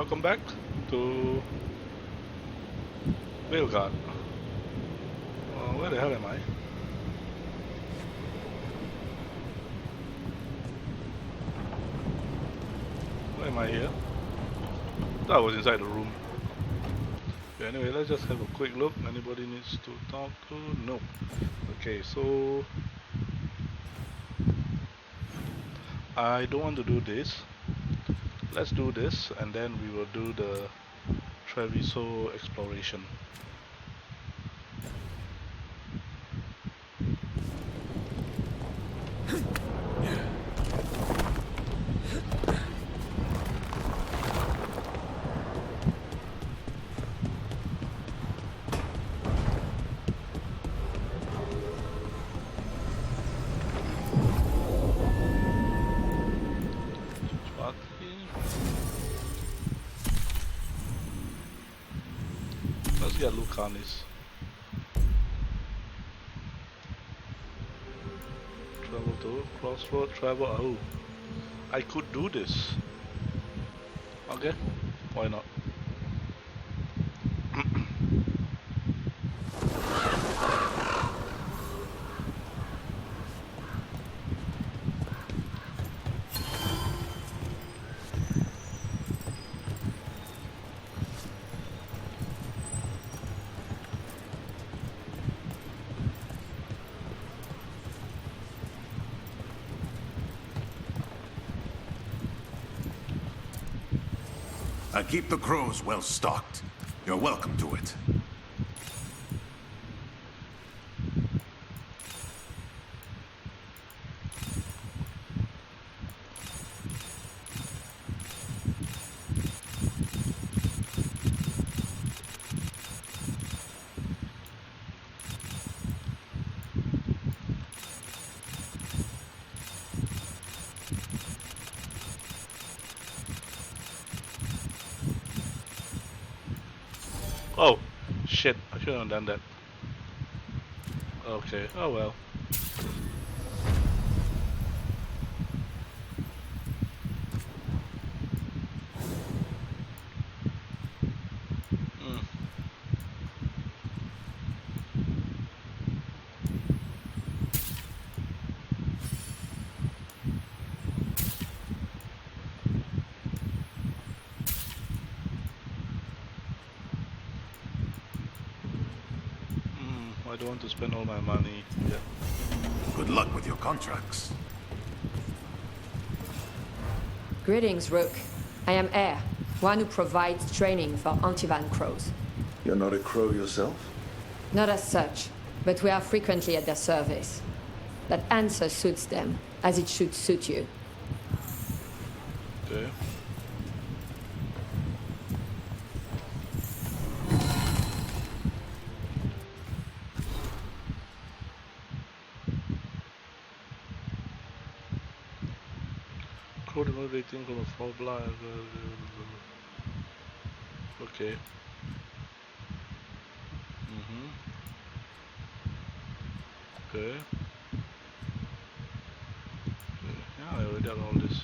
Welcome back to Veilguard. Where the hell am I? Why am I here? I was inside the room. Okay, anyway, let's just have a quick look. Anybody needs to talk to? No. Okay, so I don't want to do this. Let's do this and then we will do the Trevisso exploration. Let's get Lucanis. Travel to crossroad, travel. Oh, I could do this. Okay, why not? I keep the crows well stocked. You're welcome to it. Oh, shit, I shouldn't have done that. Okay, oh well. I don't want to spend all my money yet. Good luck with your contracts. Greetings, Rook. I am Air, one who provides training for Antivan crows. You're not a crow yourself? Not as such, but we are frequently at their service. That answer suits them, as it should suit you. Okay. Crow rating from a fall blind. Okay. Okay. Yeah, I already done all this.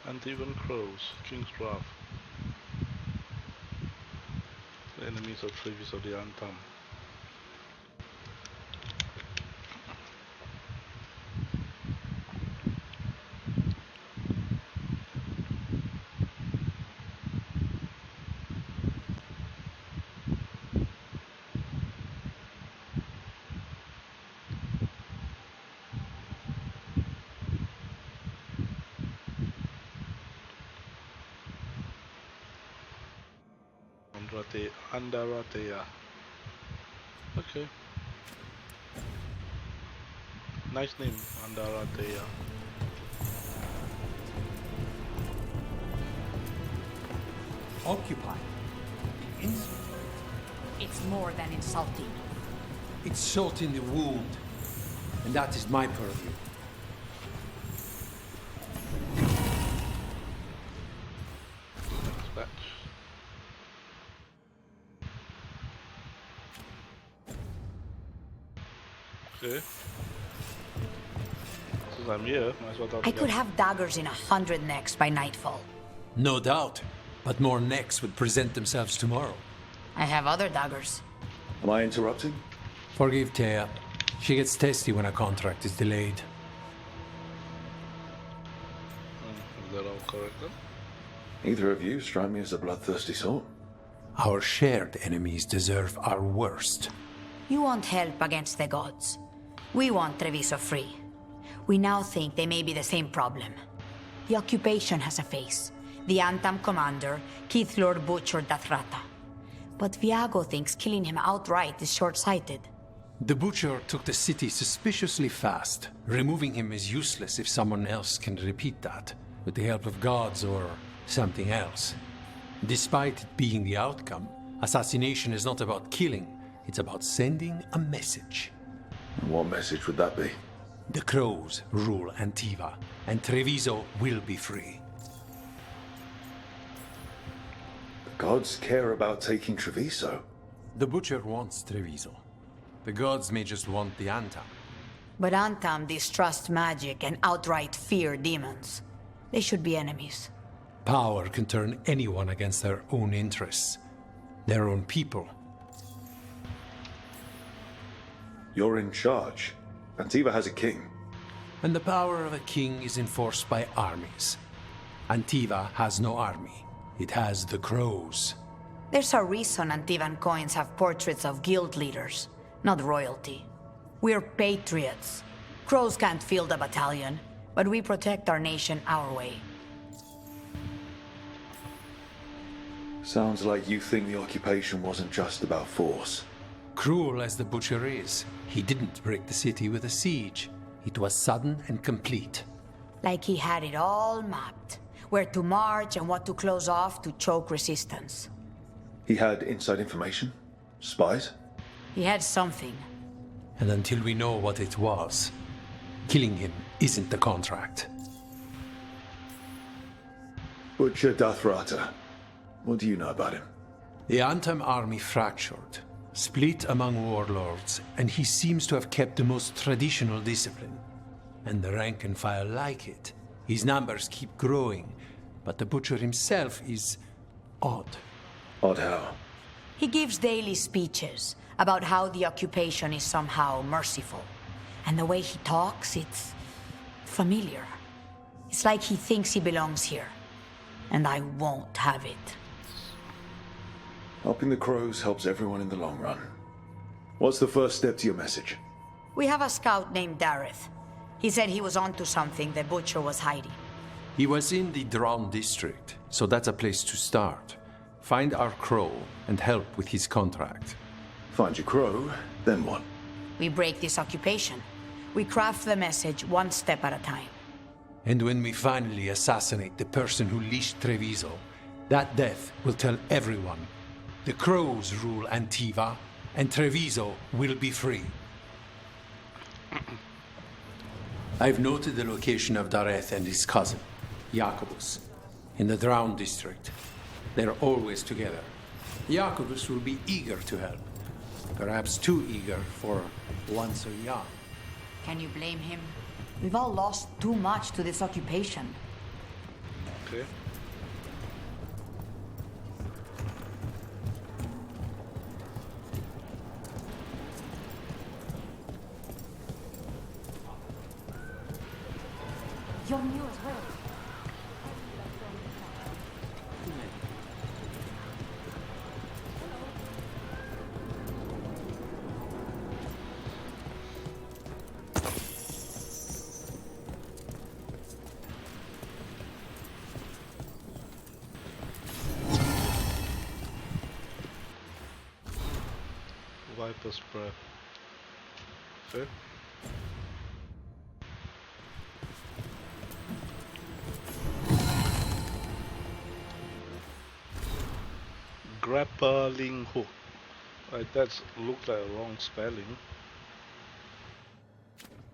Uneven crows, King's Wrath. The enemies of Trevisso the Antam. Andaratea. Okay. Nice name, Andaratea. Occupy. Insult. It's more than insulting. It's salt in the wound. And that is my purview. Okay. Since I'm here, might as well talk I to could them. have daggers in 100 necks by nightfall. No doubt. But more necks would present themselves tomorrow. I have other daggers. Am I interrupting? Forgive Thea. She gets testy when a contract is delayed. Is that all correct then? Neither of you strike me as a bloodthirsty sort. Our shared enemies deserve our worst. You want help against the gods. We want Trevisso free. We now think they may be the same problem. The occupation has a face. The Antam commander, Keith Lord Butcher Dathrata. But Viago thinks killing him outright is short-sighted. The Butcher took the city suspiciously fast. Removing him is useless if someone else can repeat that, with the help of gods or something else. Despite it being the outcome, assassination is not about killing, it's about sending a message. And what message would that be? The Crows rule Antiva, and Treviso will be free. The gods care about taking Treviso. The Butcher wants Treviso. The gods may just want the Antam. But Antam distrust magic and outright fear demons. They should be enemies. Power can turn anyone against their own interests, their own people. You're in charge. Antiva has a king. And the power of a king is enforced by armies. Antiva has no army. It has the Crows. There's a reason Antivan coins have portraits of guild leaders, not royalty. We're patriots. Crows can't field a battalion, but we protect our nation our way. Sounds like you think the occupation wasn't just about force. Cruel as the Butcher is, he didn't break the city with a siege. It was sudden and complete. Like he had it all mapped. Where to march and what to close off to choke resistance. He had inside information? Spies? He had something. And until we know what it was, killing him isn't the contract. Butcher Dathrata. What do you know about him? The Antam army fractured, split among warlords, and he seems to have kept the most traditional discipline. And the rank and file like it. His numbers keep growing, but the Butcher himself is odd. Odd how? He gives daily speeches about how the occupation is somehow merciful. And the way he talks, it's familiar. It's like he thinks he belongs here. And I won't have it. Helping the Crows helps everyone in the long run. What's the first step to your message? We have a scout named Dareth. He said he was onto something the Butcher was hiding. He was in the Drown district, so that's a place to start. Find our Crow and help with his contract. Find your Crow, then what? We break this occupation. We craft the message one step at a time. And when we finally assassinate the person who leashed Treviso, that death will tell everyone. The Crows rule Antiva, and Treviso will be free. I've noted the location of Dareth and his cousin, Jacobus, in the Drown district. They're always together. Jacobus will be eager to help. Perhaps too eager for one so young. Can you blame him? We've all lost too much to this occupation. Okay. You're new as well. Viper's breath. Okay. Grappling hook. Right, that's looked like a wrong spelling.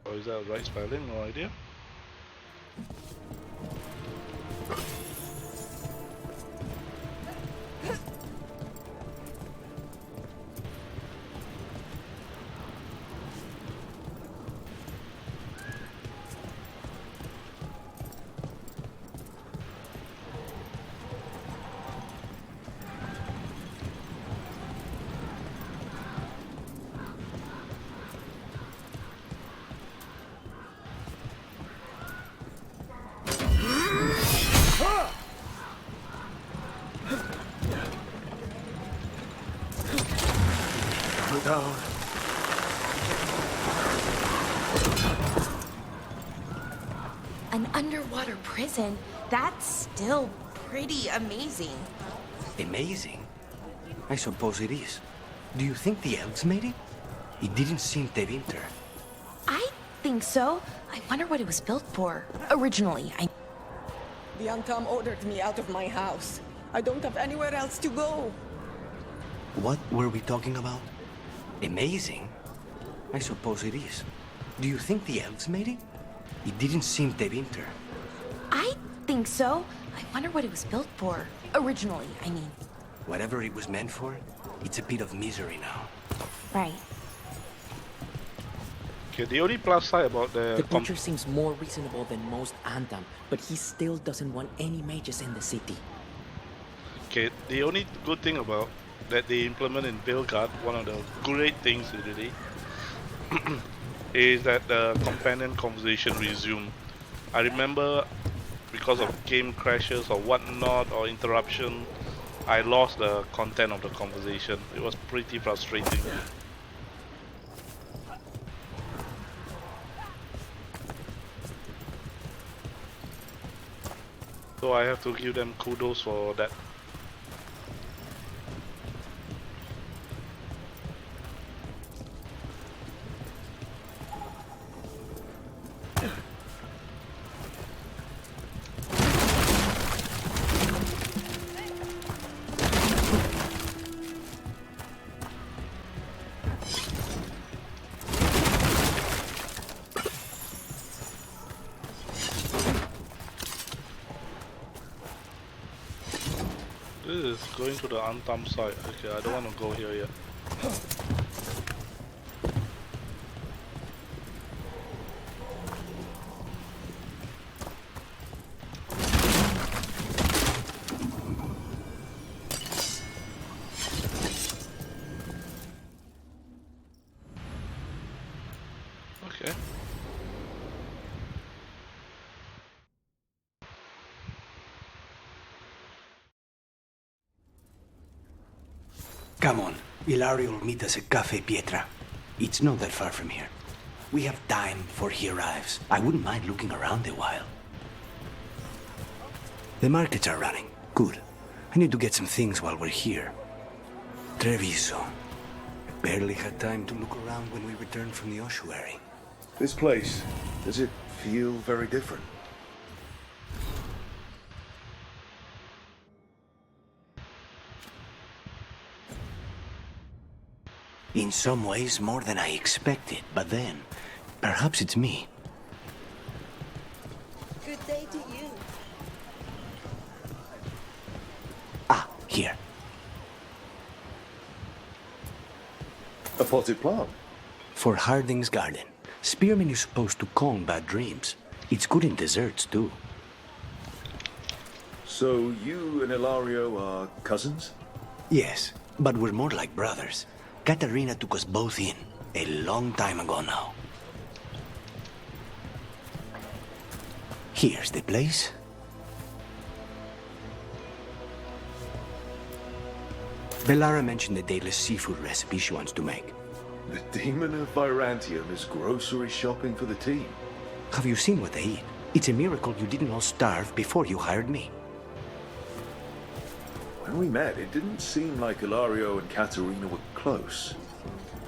Or is that right spelling? No idea. down. An underwater prison? That's still pretty amazing. Amazing? I suppose it is. Do you think the elves made it? It didn't seem Trevisso. I think so. I wonder what it was built for. Originally, The Antam ordered me out of my house. I don't have anywhere else to go. What were we talking about? Amazing? I suppose it is. Do you think the elves made it? It didn't seem Trevisso. I think so. I wonder what it was built for. Originally, I mean. Whatever it was meant for, it's a bit of misery now. Right. Okay, the only plus side about The butcher seems more reasonable than most Antam, but he still doesn't want any mages in the city. Okay, the only good thing about that they implement in Belgard, one of the great things really, is that the companion conversation resume. I remember because of game crashes or whatnot or interruption, I lost the content of the conversation. It was pretty frustrating. So I have to give them kudos for that. This is going to the Antam side. Okay, I don't want to go here yet. Okay. Come on, Ilario will meet us at Cafe Pietra. It's not that far from here. We have time before he arrives. I wouldn't mind looking around a while. The markets are running. Good. I need to get some things while we're here. Trevisso. I barely had time to look around when we returned from the ossuary. This place, does it feel very different? In some ways, more than I expected, but then, perhaps it's me. Good day to you. Ah, here. A potted plant. For Harding's garden. Spearmint is supposed to calm bad dreams. It's good in desserts, too. So you and Ilario are cousins? Yes, but we're more like brothers. Katarina took us both in, a long time ago now. Here's the place. Bellara mentioned the daily seafood recipe she wants to make. The Demon of Virantium is grocery shopping for the team. Have you seen what they eat? It's a miracle you didn't all starve before you hired me. When we met, it didn't seem like Ilario and Katerina were close.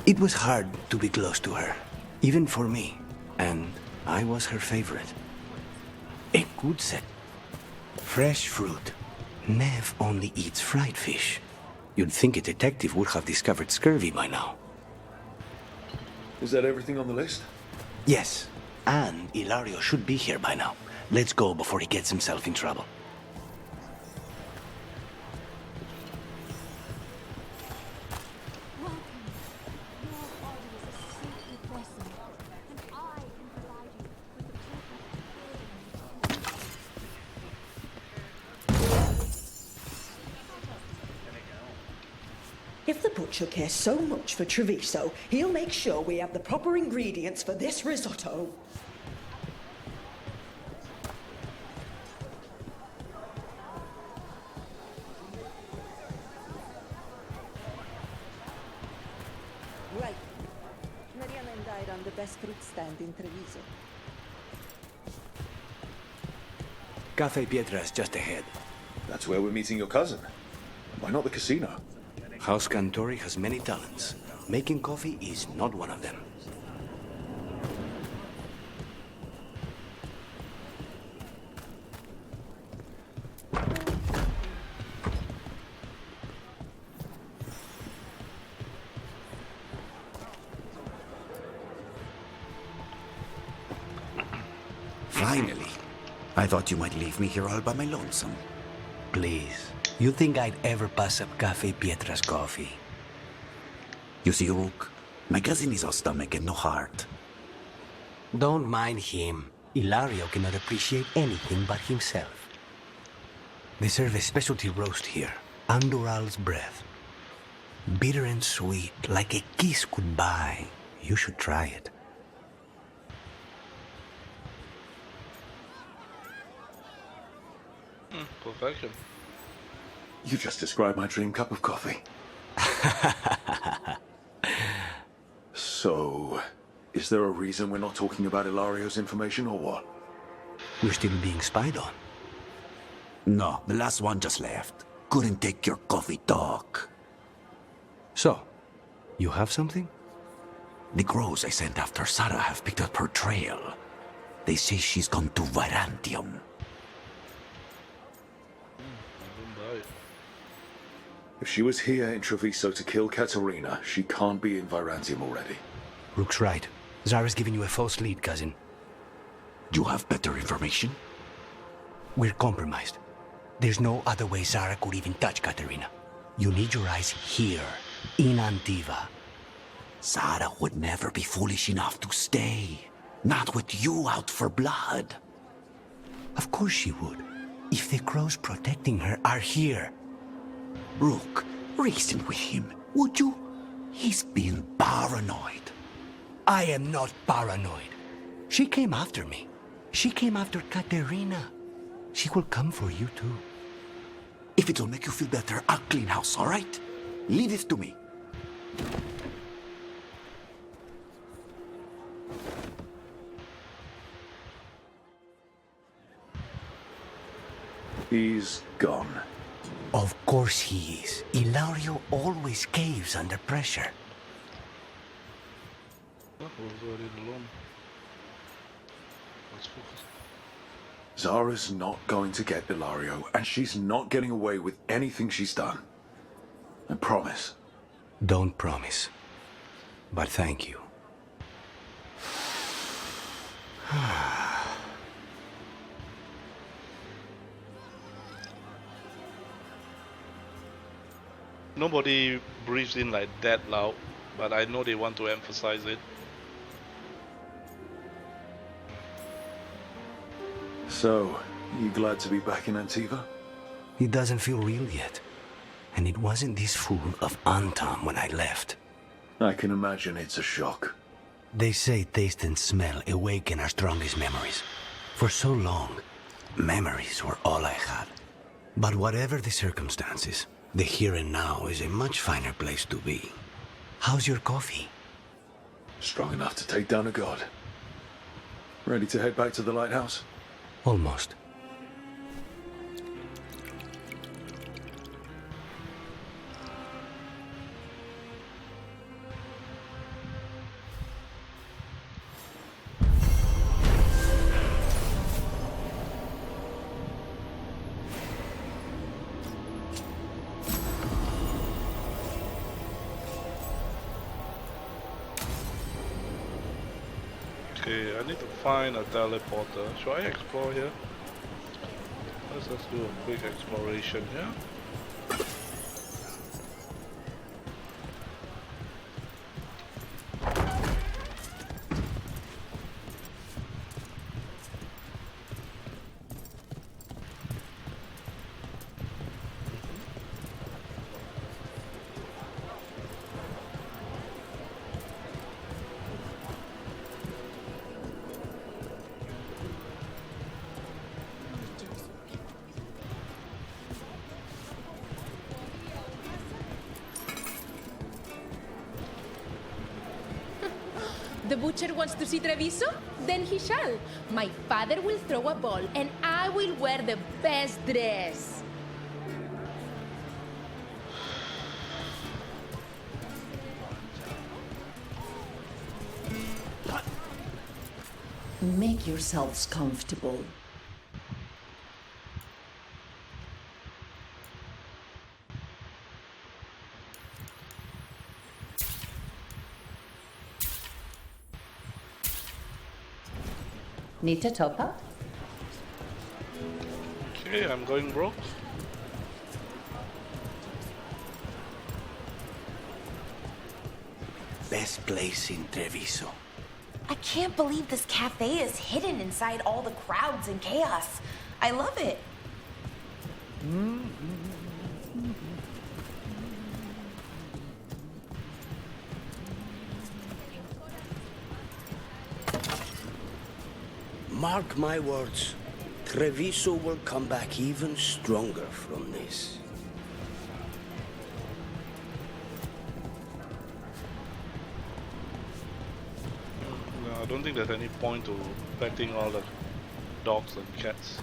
It was hard to be close to her, even for me, and I was her favorite. A good set. Fresh fruit. Nev only eats fried fish. You'd think a detective would have discovered scurvy by now. Is that everything on the list? Yes, and Ilario should be here by now. Let's go before he gets himself in trouble. If the butcher cares so much for Trevisso, he'll make sure we have the proper ingredients for this risotto. best fruit stand in Treviso. Cafe Pietra's just ahead. That's where we're meeting your cousin. Why not the casino? House Cantori has many talents. Making coffee is not one of them. Finally. I thought you might leave me here all by my lonesome. Please. You think I'd ever pass up Cafe Pietra's coffee? You see, Rook, my cousin is all stomach and no heart. Don't mind him. Ilario cannot appreciate anything but himself. They serve a specialty roast here, Andoral's breath. Bitter and sweet, like a kiss goodbye. You should try it. Perfection. You just described my dream cup of coffee. So, is there a reason we're not talking about Ilario's information or what? We're still being spied on. No, the last one just left. Couldn't take your coffee talk. So, you have something? The crows I sent after Sarah have picked up her trail. They say she's gone to Virantium. If she was here in Treviso to kill Katerina, she can't be in Virantium already. Rook's right. Zara's giving you a false lead, cousin. You have better information? We're compromised. There's no other way Zara could even touch Katerina. You need your eyes here, in Antiva. Sarah would never be foolish enough to stay. Not with you out for blood. Of course she would. If the crows protecting her are here. Rook, reason with him, would you? He's being paranoid. I am not paranoid. She came after me. She came after Katerina. She will come for you too. If it'll make you feel better, I'll clean house, all right? Leave this to me. He's gone. Of course he is. Ilario always caves under pressure. Zara's not going to get Ilario, and she's not getting away with anything she's done. I promise. Don't promise. But thank you. Nobody breathes in like that loud, but I know they want to emphasize it. So, you glad to be back in Antiva? It doesn't feel real yet. And it wasn't this fool of Antam when I left. I can imagine it's a shock. They say taste and smell awaken our strongest memories. For so long, memories were all I had. But whatever the circumstances, the here and now is a much finer place to be. How's your coffee? Strong enough to take down a god. Ready to head back to the lighthouse? Almost. Okay, I need to find a teleporter. Should I explore here? Let's just do a quick exploration here. The butcher wants to see Treviso? Then he shall. My father will throw a ball, and I will wear the best dress. Make yourselves comfortable. Need to top up? Okay, I'm going broke. Best place in Treviso. I can't believe this cafe is hidden inside all the crowds and chaos. I love it. Mark my words, Treviso will come back even stronger from this. No, I don't think there's any point to protecting all the dogs and cats.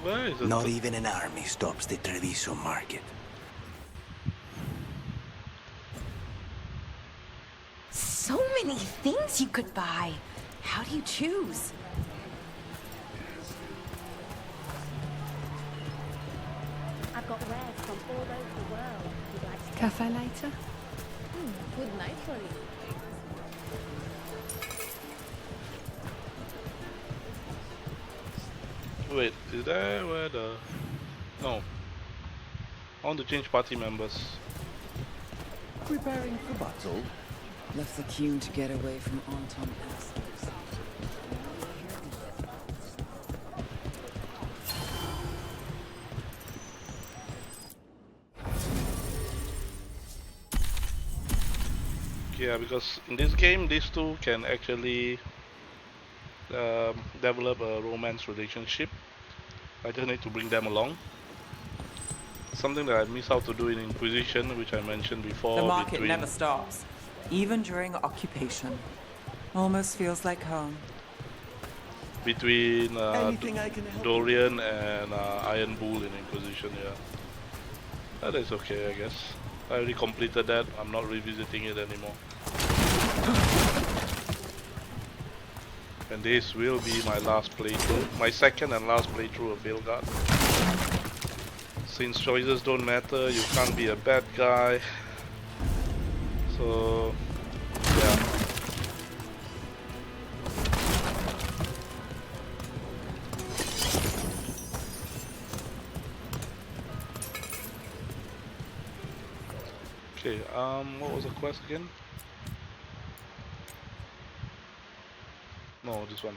Where is it? Not even an army stops the Treviso market. So many things you could buy. How do you choose? I've got wares from all over the world. Would you like to Cafe later? Good night for you. Wait, is that where the... No. I want to change party members. Preparing for battle? Left the queue to get away from Anton assholes. Yeah, because in this game, these two can actually develop a romance relationship. I just need to bring them along. Something that I miss out to do in Inquisition, which I mentioned before. The market never stops, even during occupation. Almost feels like home. Between Anything I can help Dorian and Iron Bull in Inquisition, yeah. That is okay, I guess. I already completed that. I'm not revisiting it anymore. And this will be my last playthrough, my second and last playthrough of Vilgard. Since choices don't matter, you can't be a bad guy. So, yeah. Okay, what was the quest again? No, this one.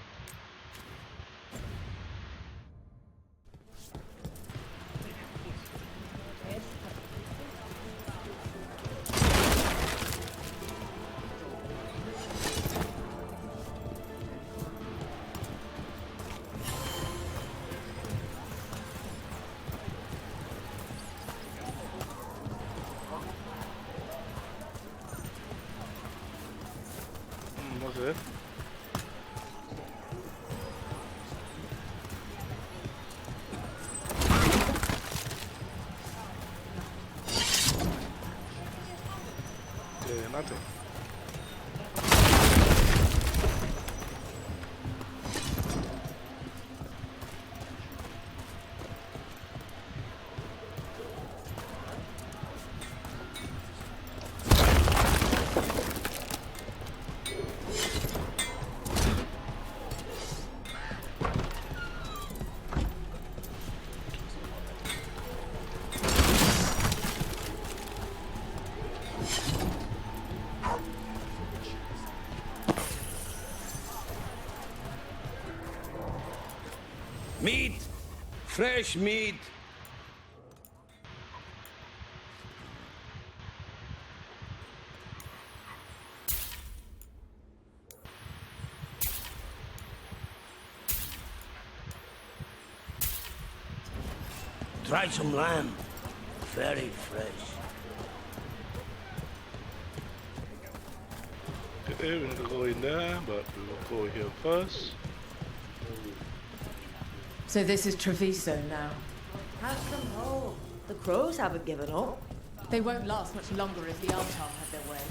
What's it? Okay, nothing. Meat! Fresh meat! Try some lamb. Very fresh. Okay, we're gonna go in there, but we will go here first. So this is Trevisso now. Have some hope. The crows haven't given up. They won't last much longer if the Altar have their way.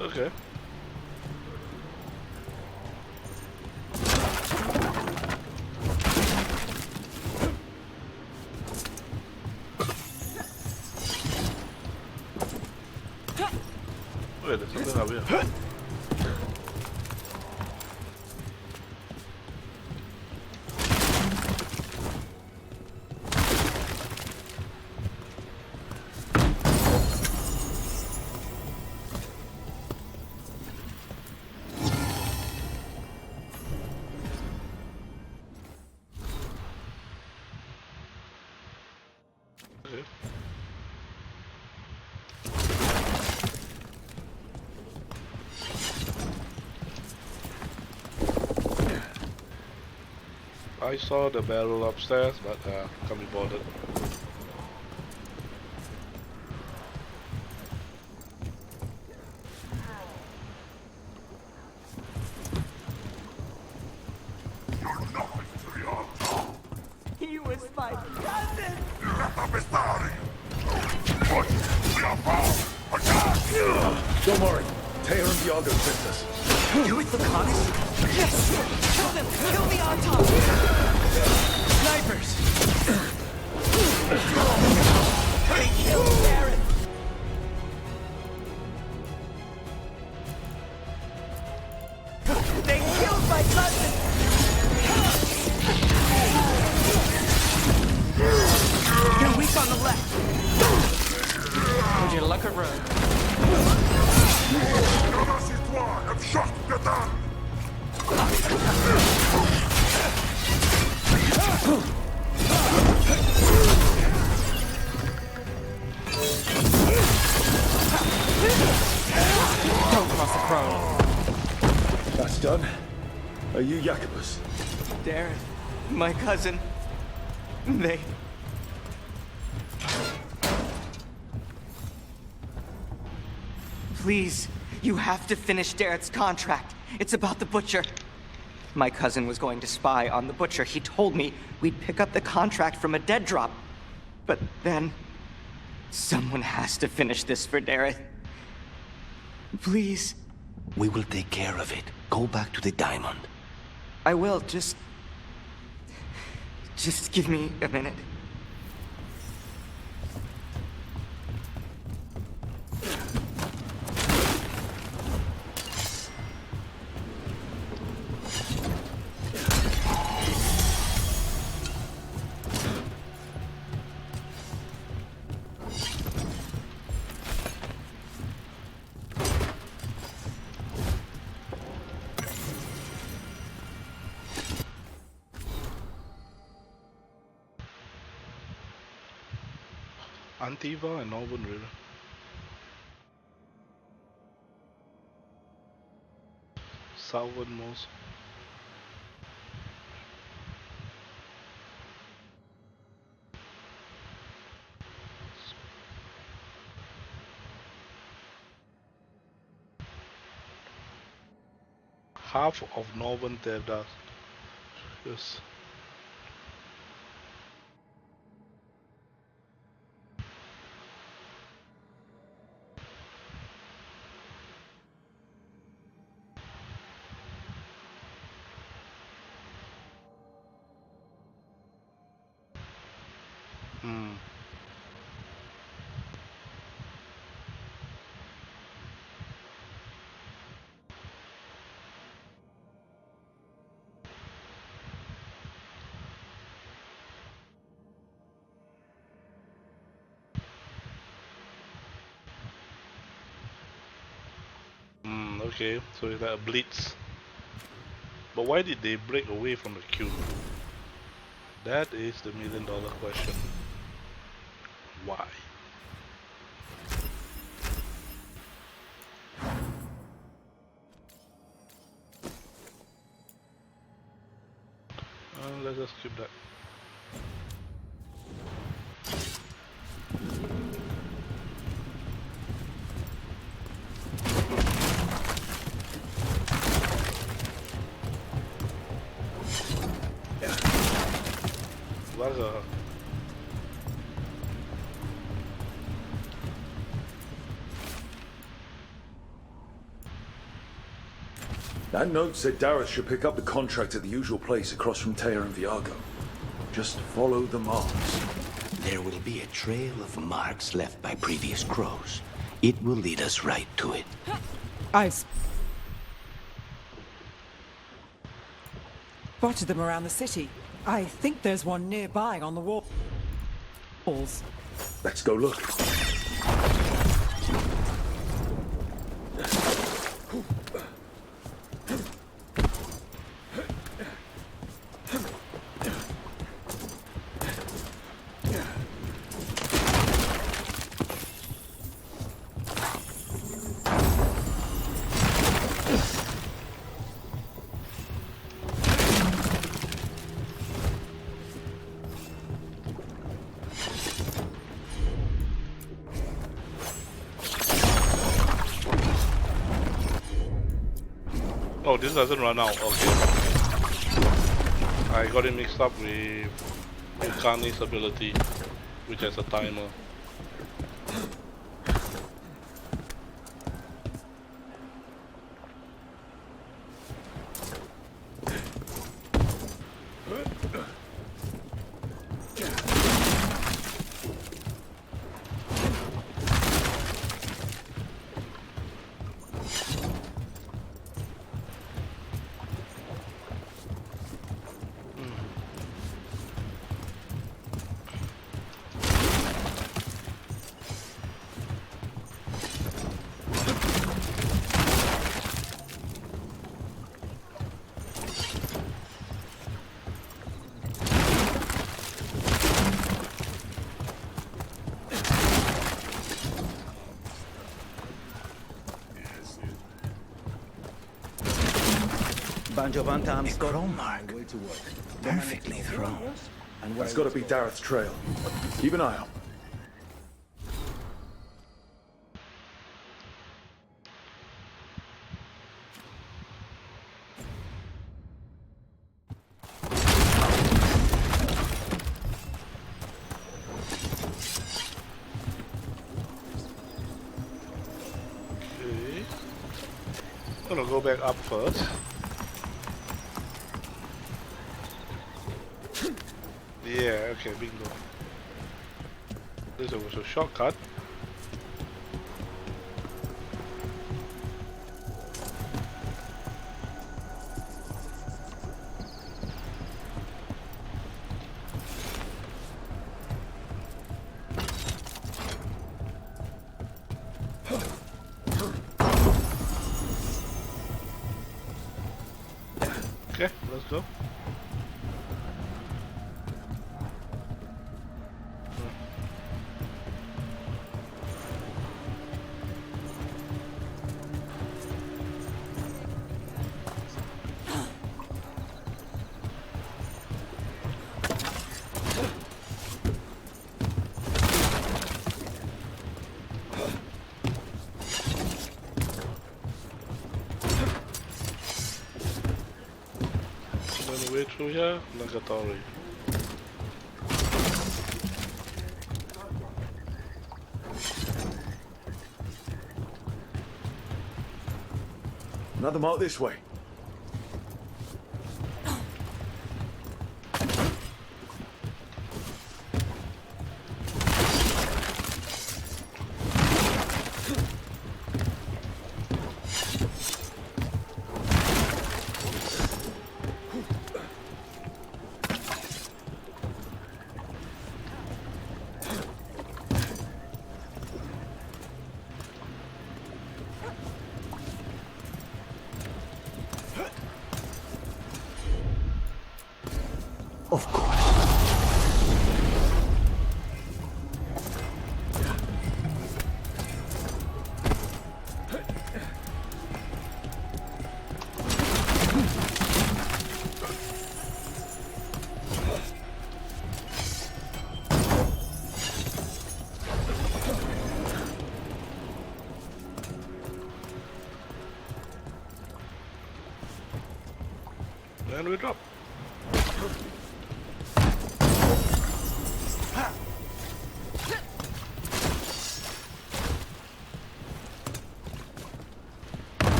Okay. Wait, there's something up here. Okay. I saw the barrel upstairs, but can't be bothered. He was my cousin! Don't worry. Teo and Diago sent us. You with the Goddess? Yes! Kill them! Kill the Autumn! Snipers! They killed Darren! They killed my cousin! They're weak on the left! Would you look around? Don't cross the crow. That's done. Are you Jacobus? Darren, my cousin. They... Please, you have to finish Darrett's contract. It's about the Butcher. My cousin was going to spy on the Butcher. He told me we'd pick up the contract from a dead drop. But then... someone has to finish this for Darrett. Please. We will take care of it. Go back to the diamond. I will, just give me a minute. Antiva and Northern River. Southernmost. Half of Northern Terdas. Yes. Okay, so is that a blitz? But why did they break away from the queue? That is the million-dollar question. Why? Let's just skip that. Saga. That note said Dareth should pick up the contract at the usual place across from Teir and Viago. Just follow the marks. There will be a trail of marks left by previous crows. It will lead us right to it. I spotted them around the city. I think there's one nearby on the walls. Let's go look. Oh, this doesn't run out. Okay. I got it mixed up with Kane's ability, which has a timer. A crow mark. Perfectly thrown. That's got to be Dareth's trail. Keep an eye out. Okay. I'm gonna go back up first. Yeah, okay, bingo. This was a shortcut. Okay, let's go. Way through here, negatory. Another mark this way. And we drop.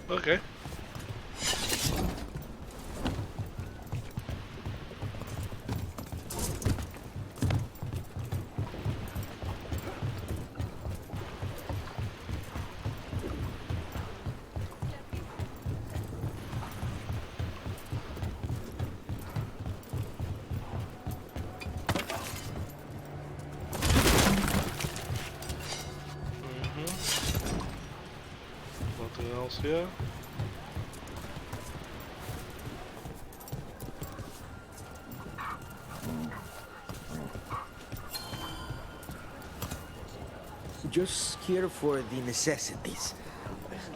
Okay. Nothing else here. Just here for the necessities.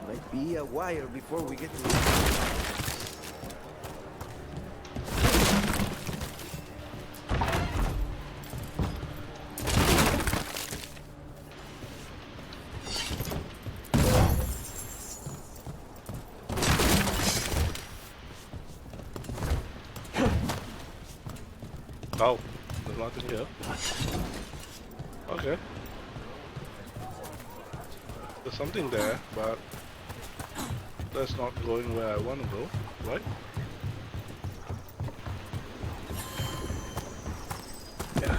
Might be a while before we get to... Oh, there's nothing here. Okay. There's something there, but that's not going where I want to go, right? Yeah.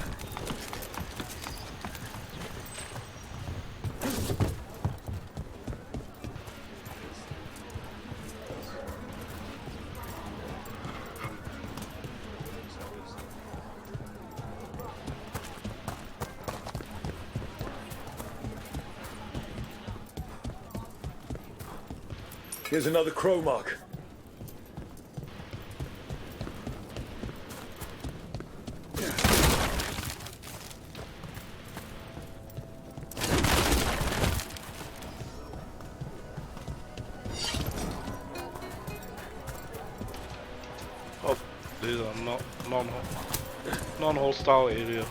Here's another crow mark. Oh, these are non-hostile area.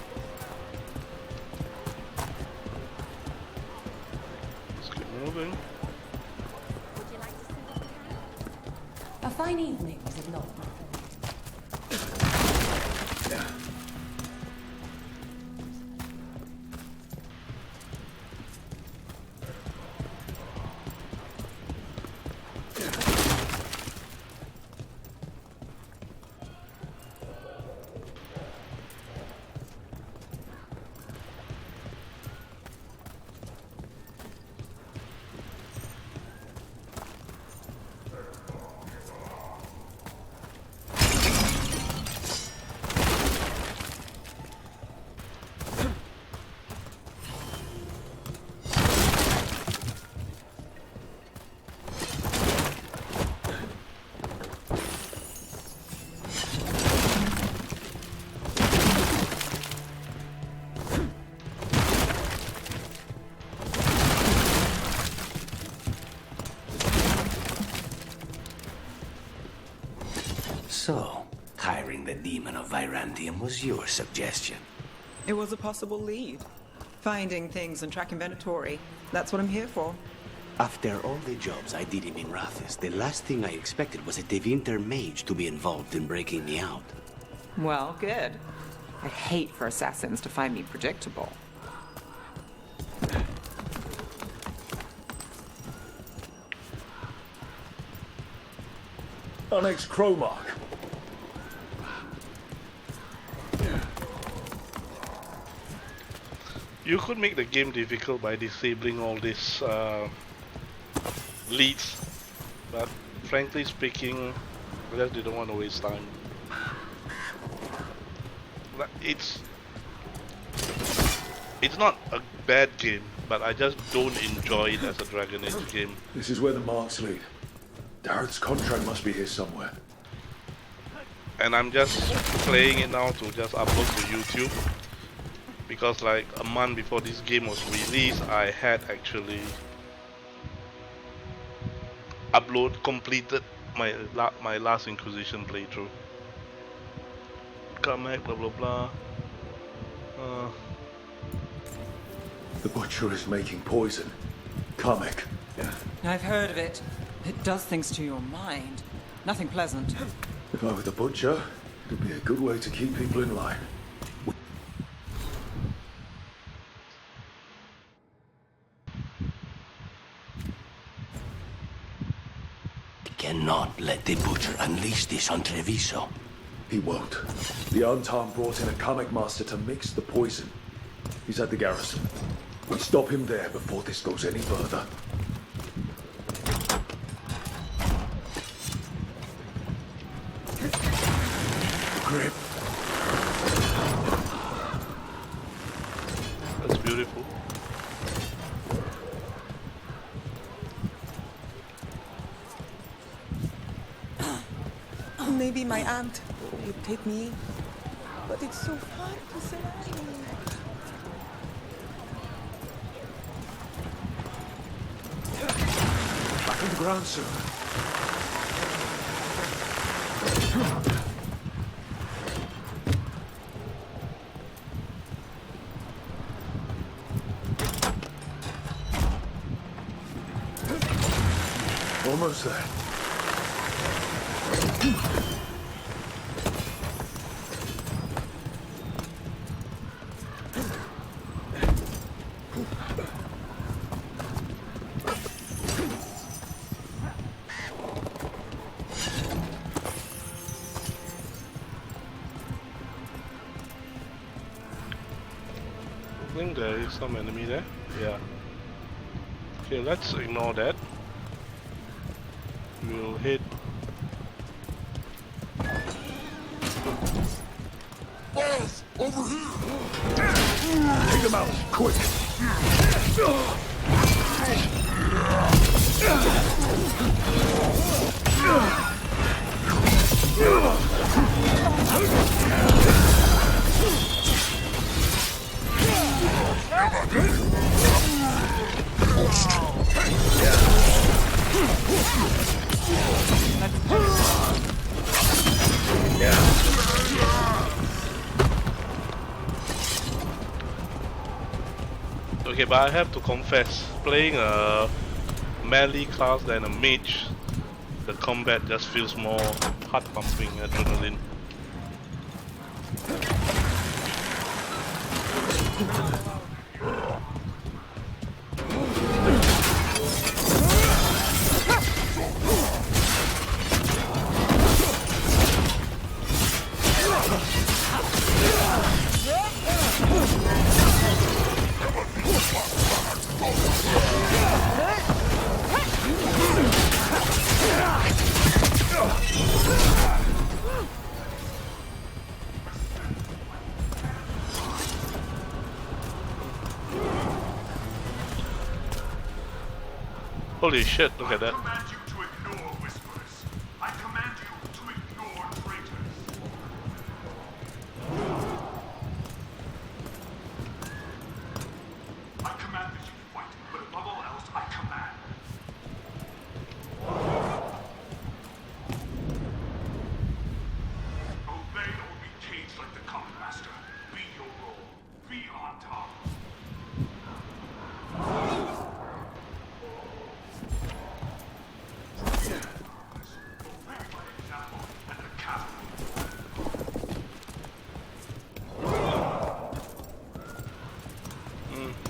Let's keep moving. A fine evening, is it not? So, hiring the demon of Virantium was your suggestion. It was a possible lead. Finding things and tracking Venatori. That's what I'm here for. After all the jobs I did in Minrathis, the last thing I expected was a Tevinter mage to be involved in breaking me out. Well, good. I'd hate for assassins to find me predictable. Our next crow mark. You could make the game difficult by disabling all these leads, but frankly speaking, I just didn't want to waste time. It's not a bad game, but I just don't enjoy it as a Dragon Age game. This is where the marks lead. Dareth's contract must be here somewhere. And I'm just playing it now to just upload to YouTube. Because like a month before this game was released, I had actually completed my last Inquisition playthrough. Come back, blah blah blah. The butcher is making poison. Kamek. Yeah. I've heard of it. It does things to your mind. Nothing pleasant. If I were the butcher, it'd be a good way to keep people in line. Cannot let the butcher unleash this on Treviso. He won't. The Untarmed brought in a comic master to mix the poison. He's at the garrison. We stop him there before this goes any further. Grip. That's beautiful. Maybe my aunt would take me in, but it's so hard to say. Back on the ground, sir. Almost there. I think there is some enemy there. Yeah. Okay, let's ignore that. We'll hit. Balls! Over here! Take them out, quick! Okay, but I have to confess, playing a melee class than a mage, the combat just feels more heart-pumping adrenaline. Holy shit, look at that.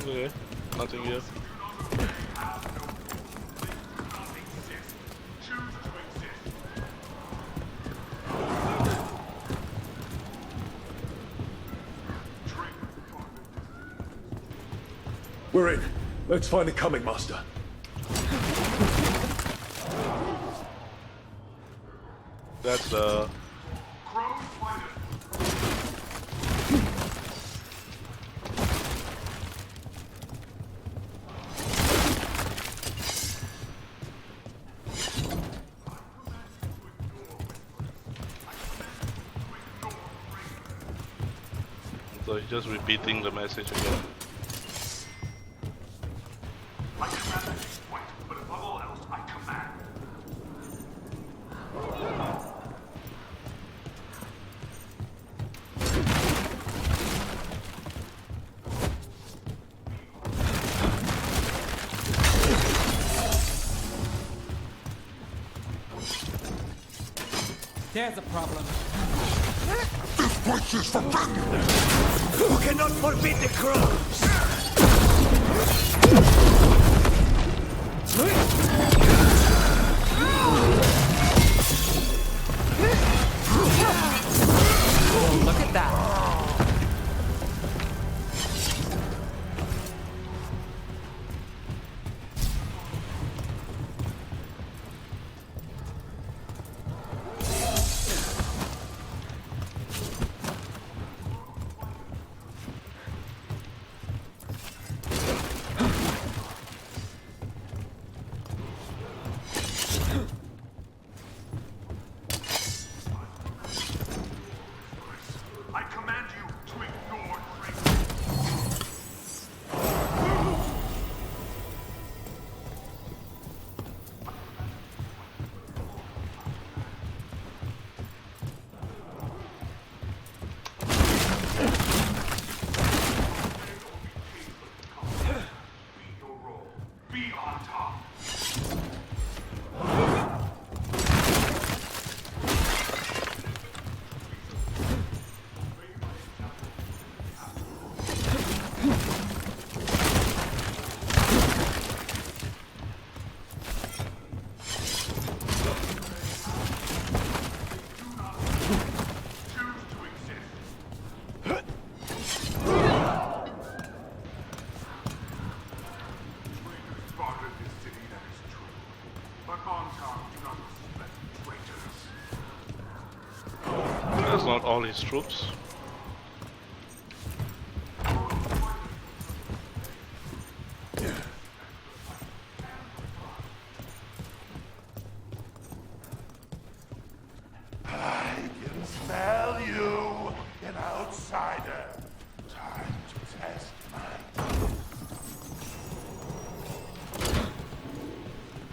Okay, nothing here. We're in. Let's find the comic master. That's the... So he's just repeating the message again. There's a problem. This place is forbidden! You cannot forbid the crows! Oh, look at that. I command you to ignore Be on top. Spotted this city, that is true. But Anton do not respect traitors. That's not all his troops. I can smell you, an outsider. Time to test my...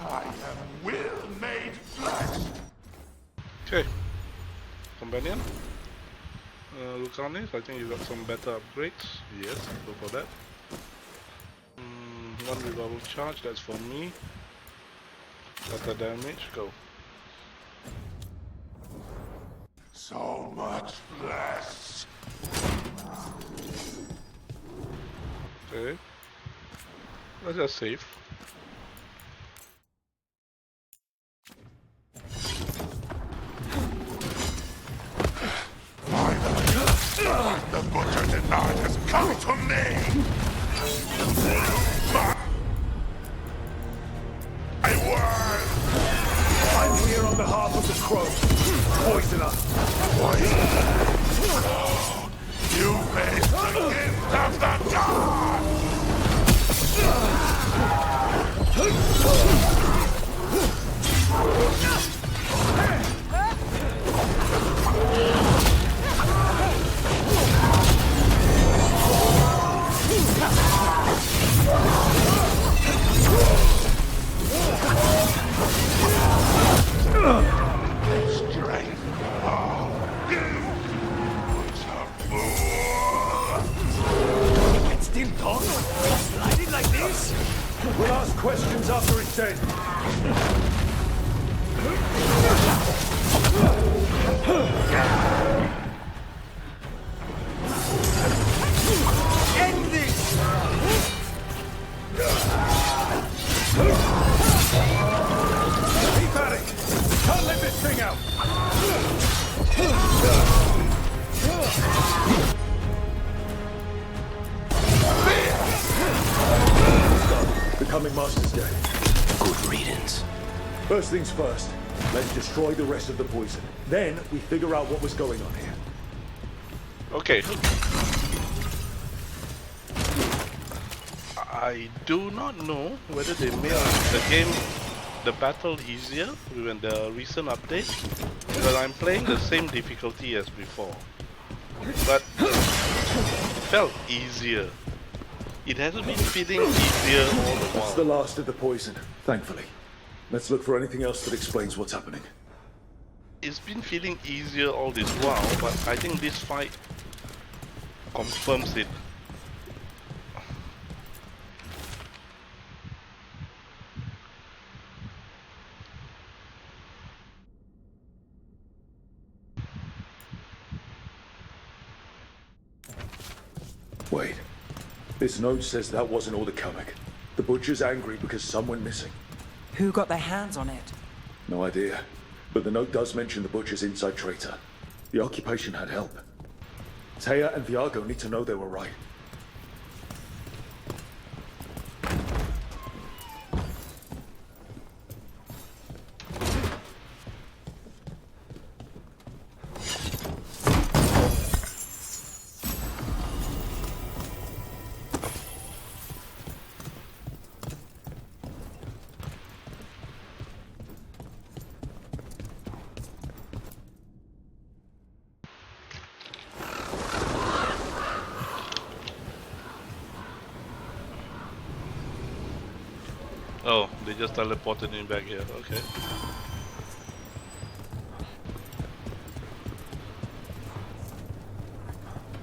I am will made flesh. Okay. Companion. Lucanis, I think you got some better upgrades. Yes, go for that. One revolver charge, that's for me. Better damage, go. So much flesh. Okay. Let's just save. The butcher denied has come to me. My word. I'm here on behalf of the crow. Poisoner. You face the gift of the strength. Can still talk? Sliding like this? We'll ask questions after it's dead. End this! Keep at it! Can't let this thing out! The coming Master's Day. Good riddance. First things first, let's destroy the rest of the poison. Then we figure out what was going on here. Okay. I do not know whether they made the game, the battle easier with the recent update, but I'm playing the same difficulty as before. But it felt easier. It hasn't been feeling easier all the while. That's the last of the poison, thankfully. Let's look for anything else that explains what's happening. It's been feeling easier all this while, but I think this fight confirms it. Wait. This note says that wasn't all the comic. The butcher's angry because some went missing. Who got their hands on it? No idea. But the note does mention the butcher's inside traitor. The occupation had help. Taya and Viago need to know they were right. Oh, they just teleported me back here. Okay.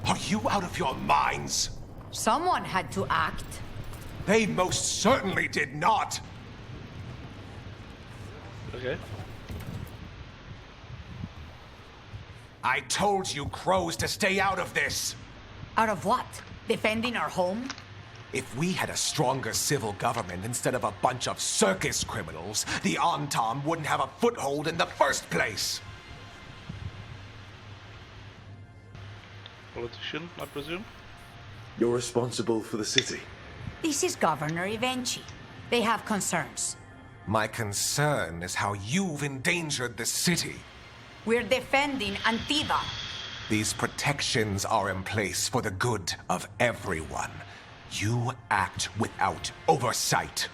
Are you out of your minds? Someone had to act. They most certainly did not. Okay. I told you crows to stay out of this. Out of what? Defending our home? If we had a stronger civil government instead of a bunch of circus criminals, the Antam wouldn't have a foothold in the first place. Politician, I presume? You're responsible for the city. This is Governor Evenchi. They have concerns. My concern is how you've endangered the city. We're defending Antiva. These protections are in place for the good of everyone. You act without oversight.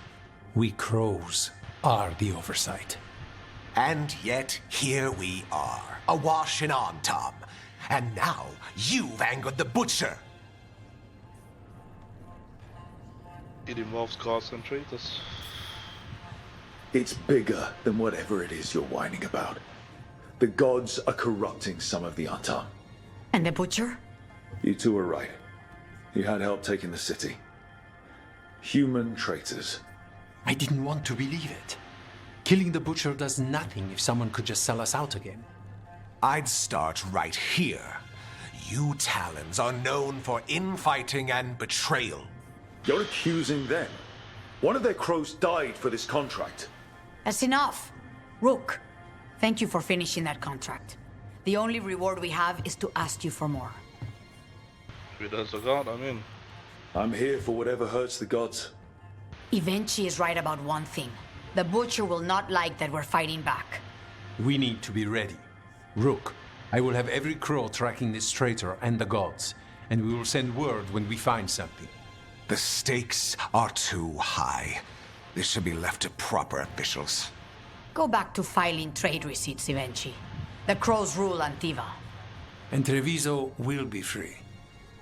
We crows are the oversight. And yet, here we are, awash in Antam. And now, you've angered the butcher. It involves gods and traitors. It's bigger than whatever it is you're whining about. The gods are corrupting some of the Antam. And the butcher? You two are right. He had help taking the city. Human traitors. I didn't want to believe it. Killing the butcher does nothing if someone could just sell us out again. I'd start right here. You Talons are known for infighting and betrayal. You're accusing them. One of their crows died for this contract. That's enough. Rook, thank you for finishing that contract. The only reward we have is to ask you for more. If it does a god, I'm in. I'm here for whatever hurts the gods. Evenchi is right about one thing. The butcher will not like that we're fighting back. We need to be ready. Rook, I will have every crow tracking this traitor and the gods, and we will send word when we find something. The stakes are too high. This should be left to proper officials. Go back to filing trade receipts, Evenchi. The crows rule Antiva. And Treviso will be free.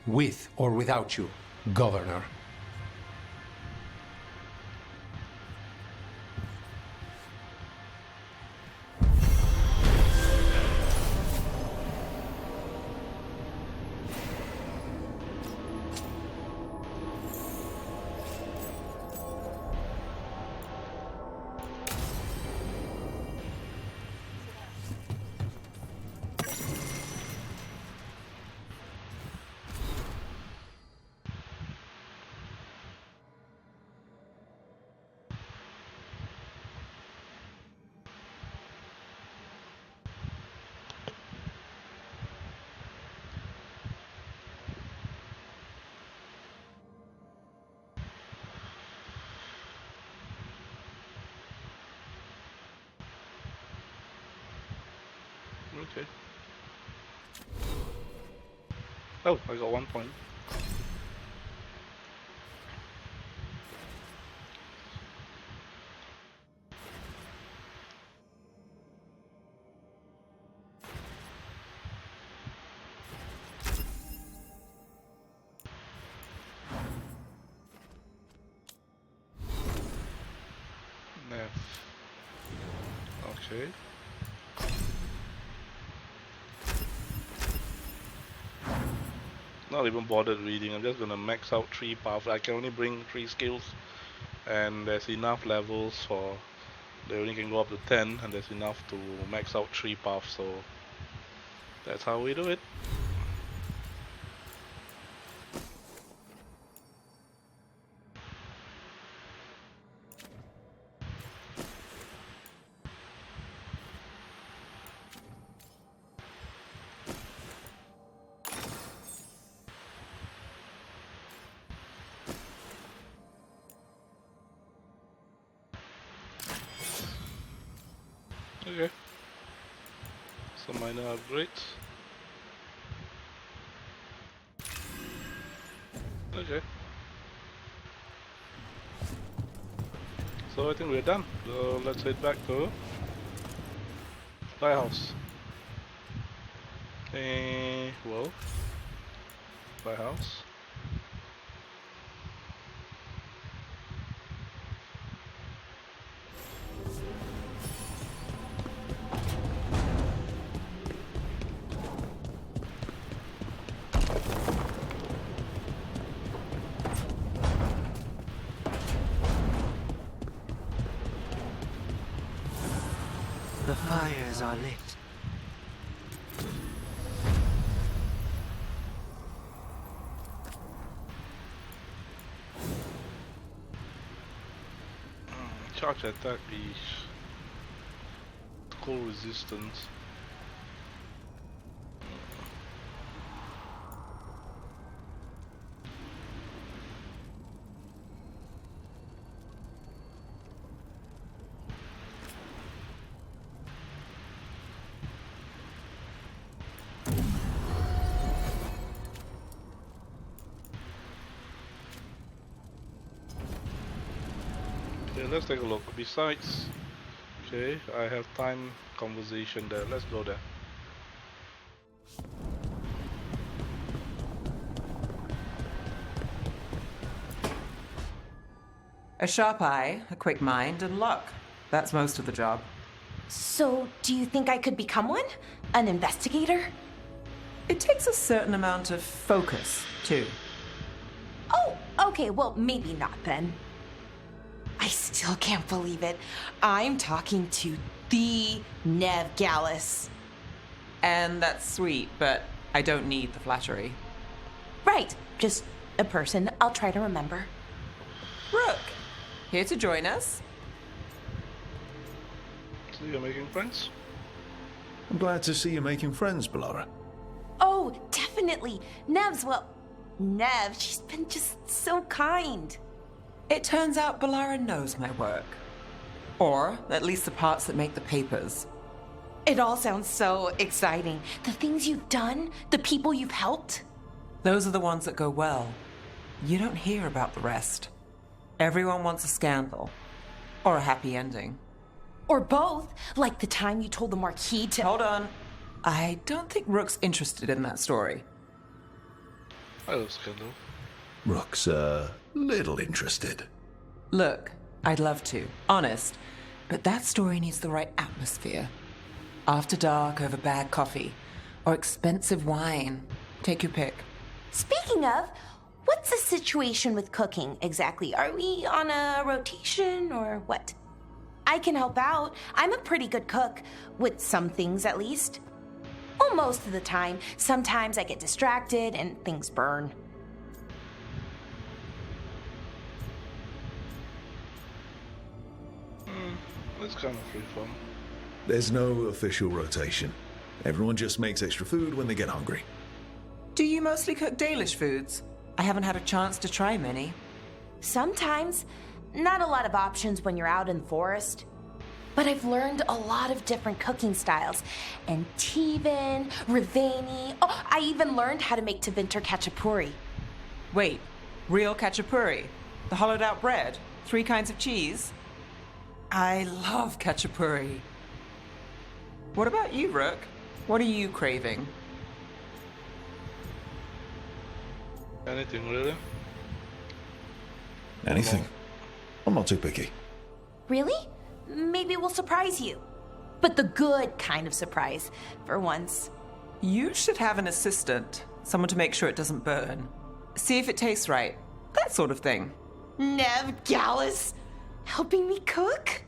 With or without you, Governor. Okay. Oh, I got 1 point. F. Okay. Not even bothered reading, I'm just gonna max out 3 paths. I can only bring 3 skills, and there's enough levels for they only can go up to 10, and there's enough to max out 3 paths, so that's how we do it. Okay. Some minor upgrades. Okay. So I think we're done. So let's head back to Lighthouse. Well, Lighthouse. The fires are lit. Charge attack is cold resistance. Okay, let's take a look. Besides, okay, I have time conversation there. Let's go there. A sharp eye, a quick mind, and luck. That's most of the job. So, do you think I could become one? An investigator? It takes a certain amount of focus, too. Oh, okay, well, maybe not then. I still can't believe it. I'm talking to the Nev Gallus. And that's sweet, but I don't need the flattery. Right, just a person I'll try to remember. Rook, here to join us. So you're making friends? I'm glad to see you making friends, Bellara. Oh, definitely. Nev's, well, Nev, she's been just so kind. It turns out Bellara knows my work. Or at least the parts that make the papers. It all sounds so exciting. The things you've done, the people you've helped. Those are the ones that go well. You don't hear about the rest. Everyone wants a scandal. Or a happy ending. Or both, like the time you told the Marquis to— Hold on. I don't think Rook's interested in that story. I love scandal. Rook's a little interested. Look, I'd love to, honest. But that story needs the right atmosphere. After dark over bad coffee. Or expensive wine. Take your pick. Speaking of, what's the situation with cooking exactly? Are we on a rotation or what? I can help out. I'm a pretty good cook, with some things at least. Well, most of the time. Sometimes I get distracted and things burn. It's kind of free form. There's no official rotation. Everyone just makes extra food when they get hungry. Do you mostly cook Dalish foods? I haven't had a chance to try many. Sometimes. Not a lot of options when you're out in the forest. But I've learned a lot of different cooking styles. And Tivin, Rivani. Oh, I even learned how to make Tevinter Khachapuri. Wait, real khachapuri? The hollowed out bread? 3 kinds of cheese? I love khachapuri. What about you, Rook? What are you craving? Anything really? Anything. I'm not too picky. Really? Maybe we'll surprise you. But the good kind of surprise, for once. You should have an assistant. Someone to make sure it doesn't burn. See if it tastes right. That sort of thing. Nev Gallus, helping me cook?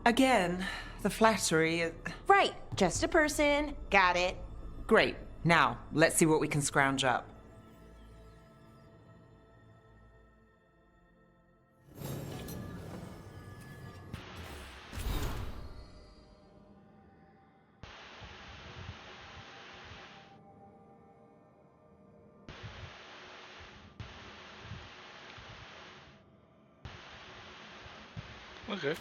Again, the flattery. Right, just a person. Got it. Great. Now, let's see what we can scrounge up. Okay.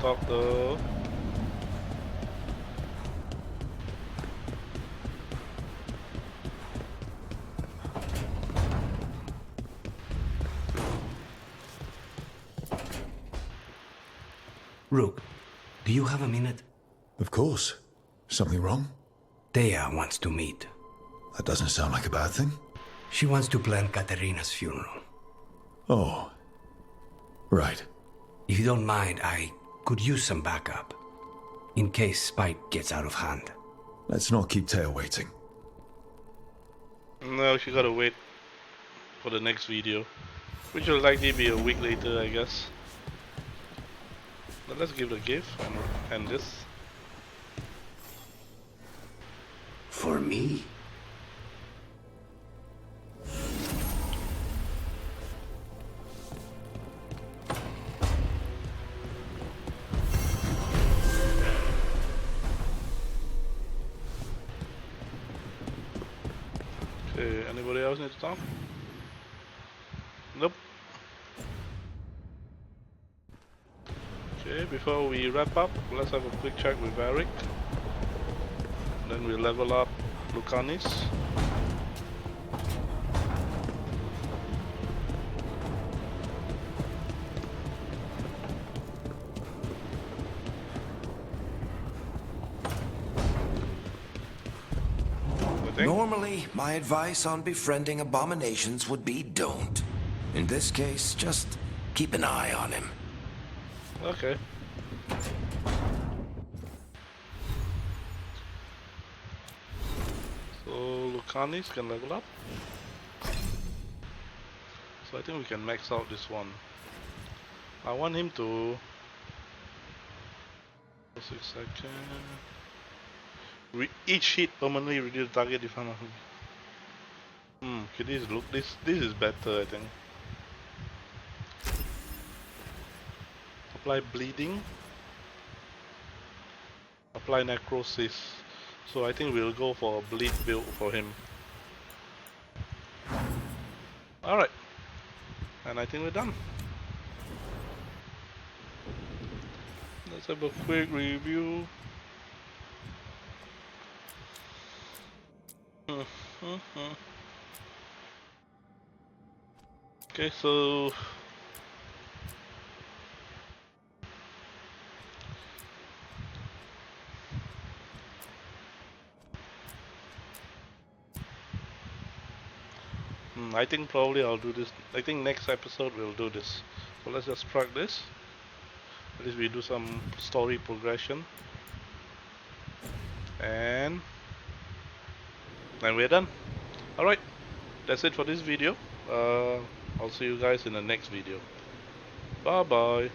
talk though. Rook, do you have a minute? Of course. Something wrong? Thea wants to meet. That doesn't sound like a bad thing. She wants to plan Katerina's funeral. Oh. Right. If you don't mind, I could use some backup. In case Spike gets out of hand. Let's not keep Thea waiting. No, she gotta wait for the next video. Which will likely be a week later, I guess. But let's give the gift and this. For me? Okay, anybody else need to talk? Nope. Okay, before we wrap up, let's have a quick check with Eric. Then we level up Lucanis. Normally, my advice on befriending abominations would be don't. In this case, just keep an eye on him. Okay. So Lucanis can level up. So I think we can max out this one. I want him to 6 seconds. Each hit permanently reduce the target defense of him. Okay, this is better, I think. Apply bleeding. Apply necrosis. So I think we'll go for a bleed build for him. Alright. And I think we're done. Let's have a quick review. Okay, so I think probably I'll do this. I think next episode we'll do this. So let's just track this. At least we do some story progression. And we're done. Alright, that's it for this video. I'll see you guys in the next video. Bye bye.